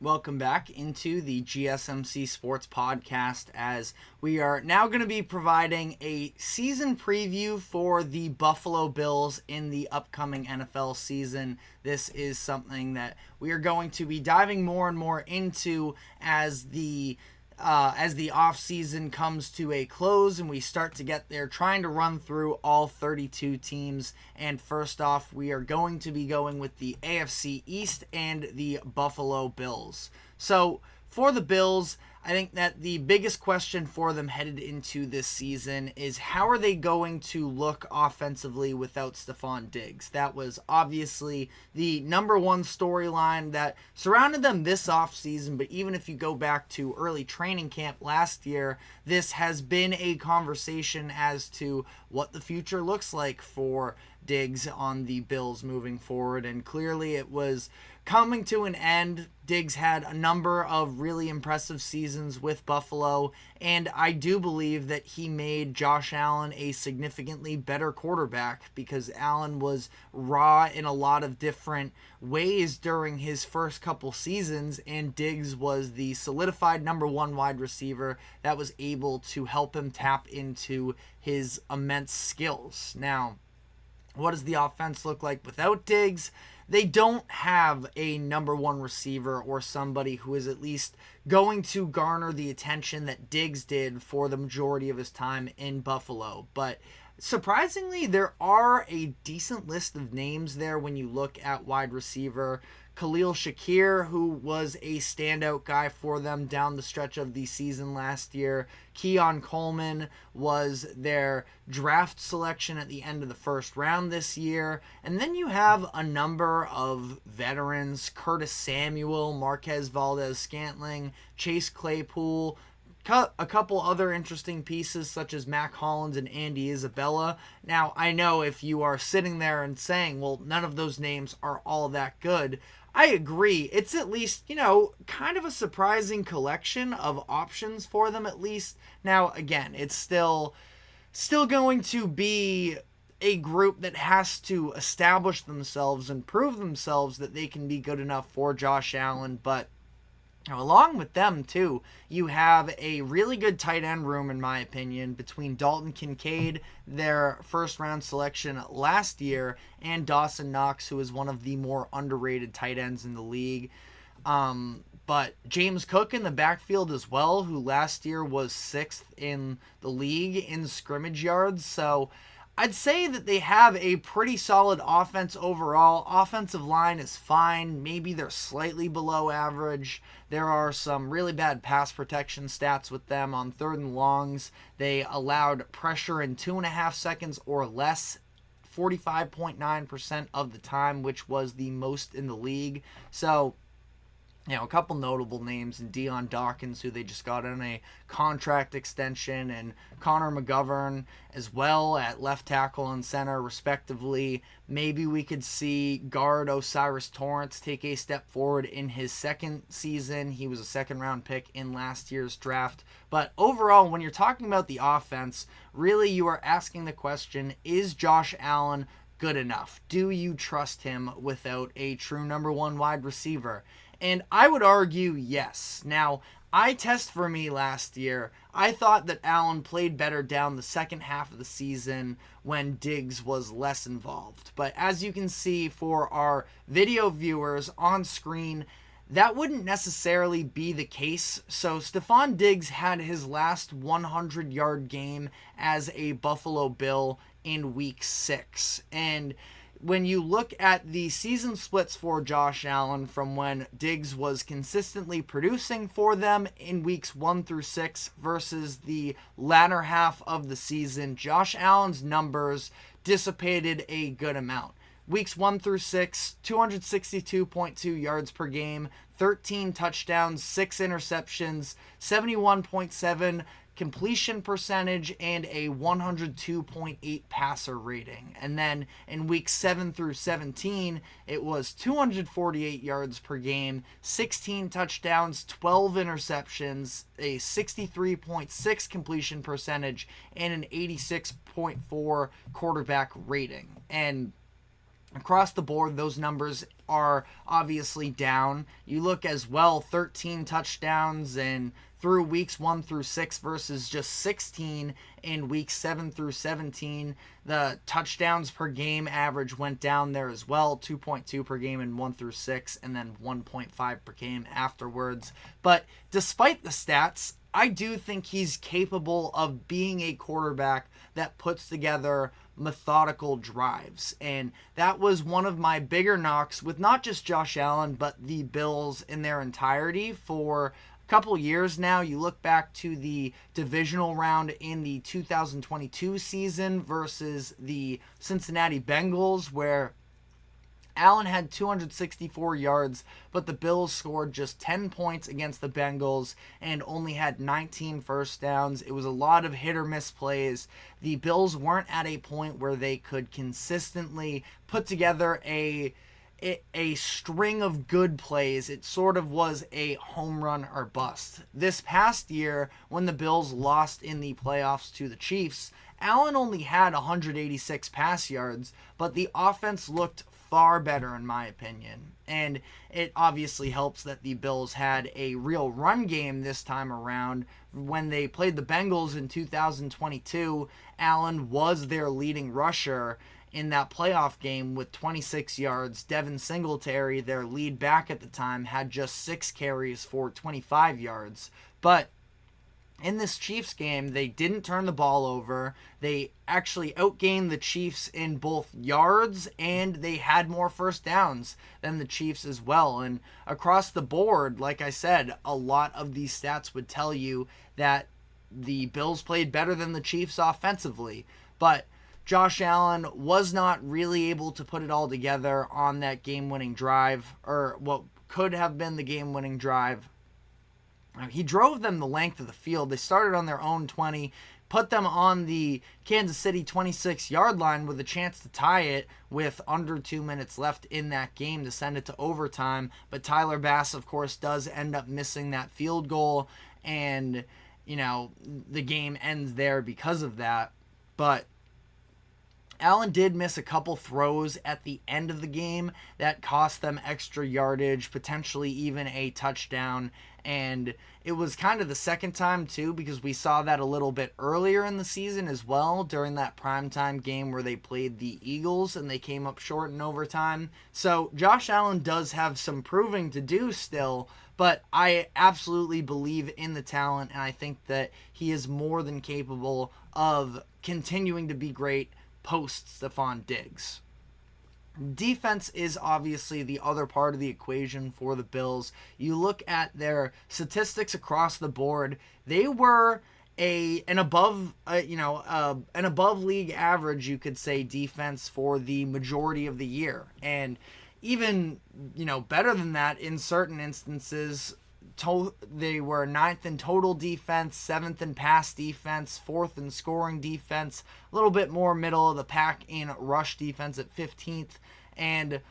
Welcome back into the GSMC Sports Podcast, as we are now going to be providing a season preview for the Buffalo Bills in the upcoming NFL season. This is something that we are going to be diving more and more into as the offseason comes to a close and we start to get there, trying to run through all 32 teams. And first off, we are going to be going with the AFC East and the Buffalo Bills. So for the Bills, I think that the biggest question for them headed into this season is how are they going to look offensively without Stefon Diggs? That was obviously the number one storyline that surrounded them this offseason, but even if you go back to early training camp last year, this has been a conversation as to what the future looks like for Diggs on the Bills moving forward, and clearly it was coming to an end. Diggs had a number of really impressive seasons with Buffalo, and I do believe that he made Josh Allen a significantly better quarterback because Allen was raw in a lot of different ways during his first couple seasons, and Diggs was the solidified number one wide receiver that was able to help him tap into his immense skills. Now, what does the offense look like without Diggs? They don't have a number one receiver or somebody who is at least going to garner the attention that Diggs did for the majority of his time in Buffalo. But surprisingly, there are a decent list of names there when you look at wide receiver. Khalil Shakir, who was a standout guy for them down the stretch of the season last year. Keon Coleman was their draft selection at the end of the first round this year. And then you have a number of veterans: Curtis Samuel, Marquez Valdez-Scantling, Chase Claypool, a couple other interesting pieces such as Mac Hollins and Andy Isabella. Now, I know if you are sitting there and saying, well, none of those names are all that good, I agree. It's at least, kind of a surprising collection of options for them at least. Now, again, it's still going to be a group that has to establish themselves and prove themselves that they can be good enough for Josh Allen, but along with them, too, you have a really good tight end room, in my opinion, between Dalton Kincaid, their first-round selection last year, and Dawson Knox, who is one of the more underrated tight ends in the league. But James Cook in the backfield as well, who last year was 6th in the league in scrimmage yards. So I'd say that they have a pretty solid offense overall. Offensive line is fine. Maybe they're slightly below average. There are some really bad pass protection stats with them on third and longs. They allowed pressure in 2.5 seconds or less 45.9% of the time, which was the most in the league. So, a couple notable names in Deion Dawkins, who they just got on a contract extension, and Connor McGovern as well at left tackle and center, respectively. Maybe we could see guard Osiris Torrance take a step forward in his second season. He was a second-round pick in last year's draft. But overall, when you're talking about the offense, really you are asking the question, is Josh Allen good enough? Do you trust him without a true number one wide receiver? And I would argue yes. Now, eye test for me last year, I thought that Allen played better down the second half of the season when Diggs was less involved. But as you can see for our video viewers on screen, that wouldn't necessarily be the case. So Stefon Diggs had his last 100-yard game as a Buffalo Bill in Week 6. And when you look at the season splits for Josh Allen from when Diggs was consistently producing for them in weeks 1 through 6 versus the latter half of the season, Josh Allen's numbers dissipated a good amount. Weeks 1 through 6, 262.2 yards per game, 13 touchdowns, 6 interceptions, 71.7 completion percentage, and a 102.8 passer rating. And then in weeks 7 through 17, it was 248 yards per game, 16 touchdowns, 12 interceptions, a 63.6 completion percentage, and an 86.4 quarterback rating. And Across the board, those numbers are obviously down. You look as well, 13 touchdowns and through weeks 1 through 6 versus just 16 in weeks 7 through 17. The touchdowns per game average went down there as well, 2.2 per game in 1 through 6, and then 1.5 per game afterwards. But despite the stats, I do think he's capable of being a quarterback that puts together methodical drives. And that was one of my bigger knocks with not just Josh Allen, but the Bills in their entirety for a couple years now. You look back to the divisional round in the 2022 season versus the Cincinnati Bengals, where Allen had 264 yards, but the Bills scored just 10 points against the Bengals and only had 19 first downs. It was a lot of hit or miss plays. The Bills weren't at a point where they could consistently put together a string of good plays. It sort of was a home run or bust. This past year, when the Bills lost in the playoffs to the Chiefs, Allen only had 186 pass yards, but the offense looked far better in my opinion. And it obviously helps that the Bills had a real run game this time around. When they played the Bengals in 2022, Allen was their leading rusher in that playoff game with 26 yards. Devin Singletary, their lead back at the time, had just 6 carries for 25 yards. But in this Chiefs game, they didn't turn the ball over. They actually outgained the Chiefs in both yards, and they had more first downs than the Chiefs as well. And across the board, like I said, a lot of these stats would tell you that the Bills played better than the Chiefs offensively. But Josh Allen was not really able to put it all together on that game-winning drive, or what could have been the game-winning drive. He drove them the length of the field. They started on their own 20, put them on the Kansas City 26-yard line with a chance to tie it with under 2 minutes left in that game to send it to overtime. But Tyler Bass, of course, does end up missing that field goal, and, the game ends there because of that. But Allen did miss a couple throws at the end of the game that cost them extra yardage, potentially even a touchdown. And it was kind of the second time, too, because we saw that a little bit earlier in the season as well during that primetime game where they played the Eagles and they came up short in overtime. So Josh Allen does have some proving to do still, but I absolutely believe in the talent, and I think that he is more than capable of continuing to be great post Stefon Diggs. Defense is obviously the other part of the equation for the Bills. You look at their statistics across the board; they were an above league average, you could say, defense for the majority of the year, and even better than that in certain instances. They were 9th in total defense, 7th in pass defense, 4th in scoring defense, a little bit more middle of the pack in rush defense at 15th. And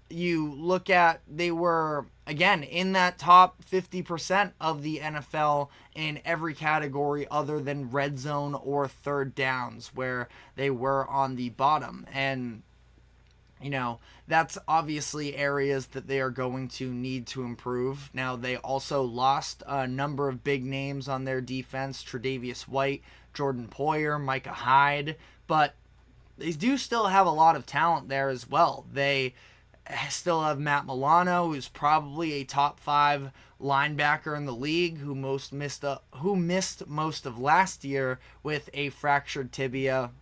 you look at, they were, again, in that top 50% of the NFL in every category other than red zone or third downs, where they were on the bottom. And that's obviously areas that they are going to need to improve. Now, they also lost a number of big names on their defense: Tre'Davious White, Jordan Poyer, Micah Hyde, but they do still have a lot of talent there as well. They still have Matt Milano, who's probably a top 5 linebacker in the league, who missed most of last year with a fractured tibia.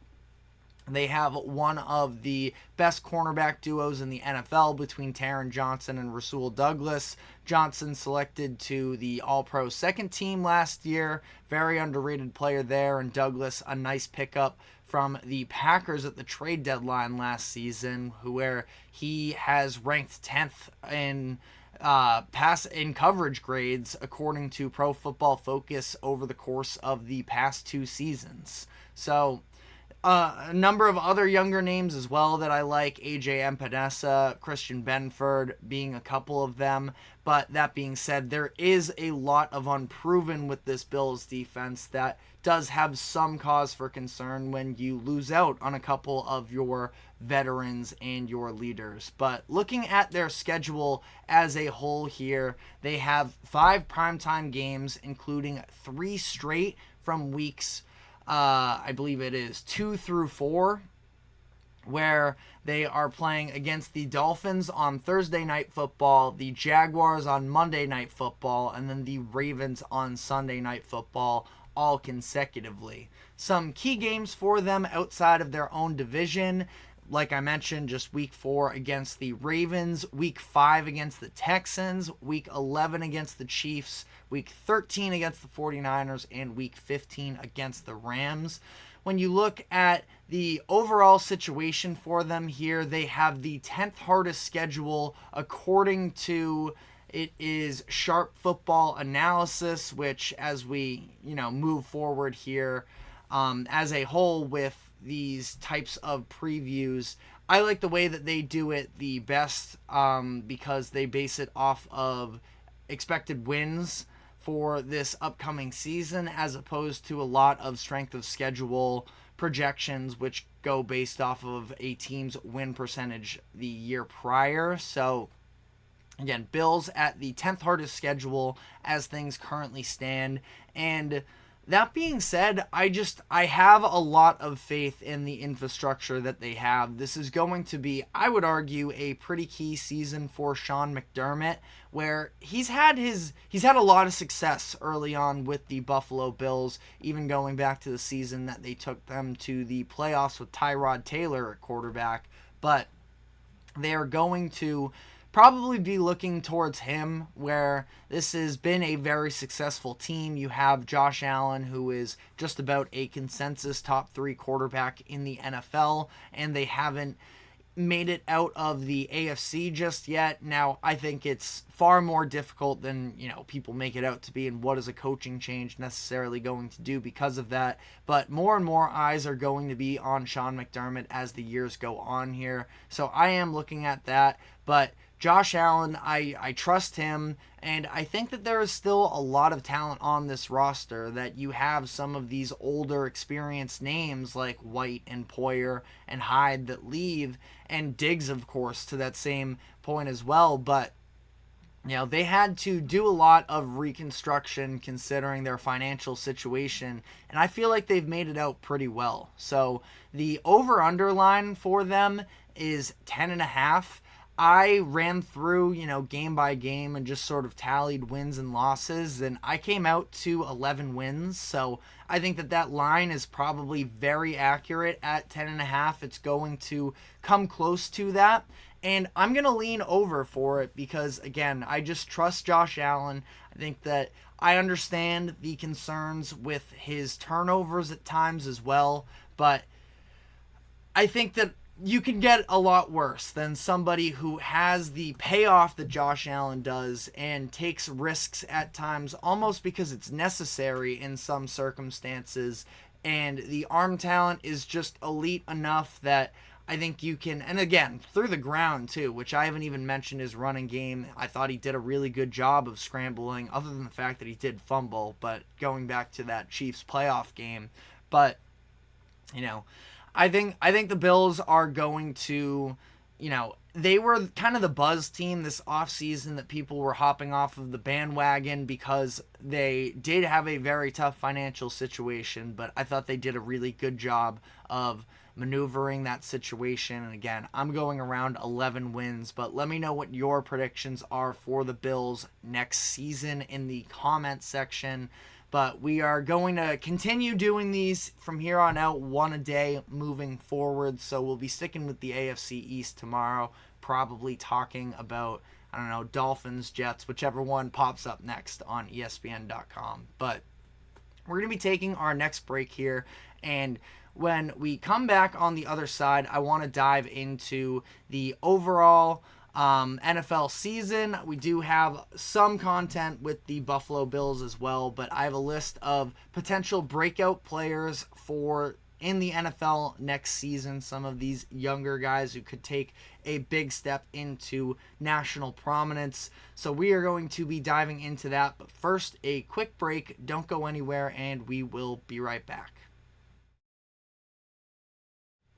They have one of the best cornerback duos in the NFL between Taron Johnson and Rasul Douglas. Johnson selected to the All-Pro second team last year. Very underrated player there. And Douglas, a nice pickup from the Packers at the trade deadline last season, where he has ranked 10th in pass in coverage grades according to Pro Football Focus over the course of the past 2 seasons. So a number of other younger names as well that I like: AJ Epinesa, Christian Benford being a couple of them. But that being said, there is a lot of unproven with this Bills defense that does have some cause for concern when you lose out on a couple of your veterans and your leaders. But looking at their schedule as a whole here, they have 5 primetime games, including 3 straight from weeks, I believe it is 2 through 4, where they are playing against the Dolphins on Thursday Night Football, the Jaguars on Monday Night Football, and then the Ravens on Sunday Night Football, all consecutively. Some key games for them outside of their own division, like I mentioned, just week 4 against the Ravens, week 5 against the Texans, week 11 against the Chiefs, week 13 against the 49ers, and week 15 against the Rams. When you look at the overall situation for them here, they have the 10th hardest schedule according to it is Sharp Football Analysis, which as we move forward here as a whole with these types of previews, I like the way that they do it the best because they base it off of expected wins for this upcoming season, as opposed to a lot of strength of schedule projections, which go based off of a team's win percentage the year prior. So again, Bills at the 10th hardest schedule as things currently stand. And that being said, I have a lot of faith in the infrastructure that they have. This is going to be, I would argue, a pretty key season for Sean McDermott, where he's had a lot of success early on with the Buffalo Bills, even going back to the season that they took them to the playoffs with Tyrod Taylor at quarterback. But they are going to probably be looking towards him, where this has been a very successful team. You have Josh Allen, who is just about a consensus top 3 quarterback in the NFL, and they haven't made it out of the AFC just yet. Now, I think it's far more difficult than, people make it out to be, and what is a coaching change necessarily going to do because of that. But more and more eyes are going to be on Sean McDermott as the years go on here. So I am looking at that. But Josh Allen, I trust him, and I think that there is still a lot of talent on this roster, that you have some of these older, experienced names like White and Poyer and Hyde that leave, and Diggs, of course, to that same point as well. But they had to do a lot of reconstruction considering their financial situation, and I feel like they've made it out pretty well. So the over-under line for them is 10.5. I ran through, game by game and just sort of tallied wins and losses, and I came out to 11 wins. So I think that line is probably very accurate at 10.5. It's going to come close to that, and I'm going to lean over for it because, again, I just trust Josh Allen. I think that I understand the concerns with his turnovers at times as well, but I think that you can get a lot worse than somebody who has the payoff that Josh Allen does and takes risks at times almost because it's necessary in some circumstances, and the arm talent is just elite enough that I think you can, and again, through the ground too, which I haven't even mentioned his running game. I thought he did a really good job of scrambling, other than the fact that he did fumble, but going back to that Chiefs playoff game. But, I think the Bills are going to, they were kind of the buzz team this offseason that people were hopping off of the bandwagon because they did have a very tough financial situation, but I thought they did a really good job of maneuvering that situation. And again, I'm going around 11 wins, but let me know what your predictions are for the Bills next season in the comment section. But we are going to continue doing these from here on out, one a day moving forward. So we'll be sticking with the AFC East tomorrow, probably talking about, Dolphins, Jets, whichever one pops up next on ESPN.com. But we're going to be taking our next break here, and when we come back on the other side, I want to dive into the overall NFL season. We do have some content with the Buffalo Bills as well, but I have a list of potential breakout players for in the NFL next season. Some of these younger guys who could take a big step into national prominence. So we are going to be diving into that. But first, a quick break. Don't go anywhere, and we will be right back.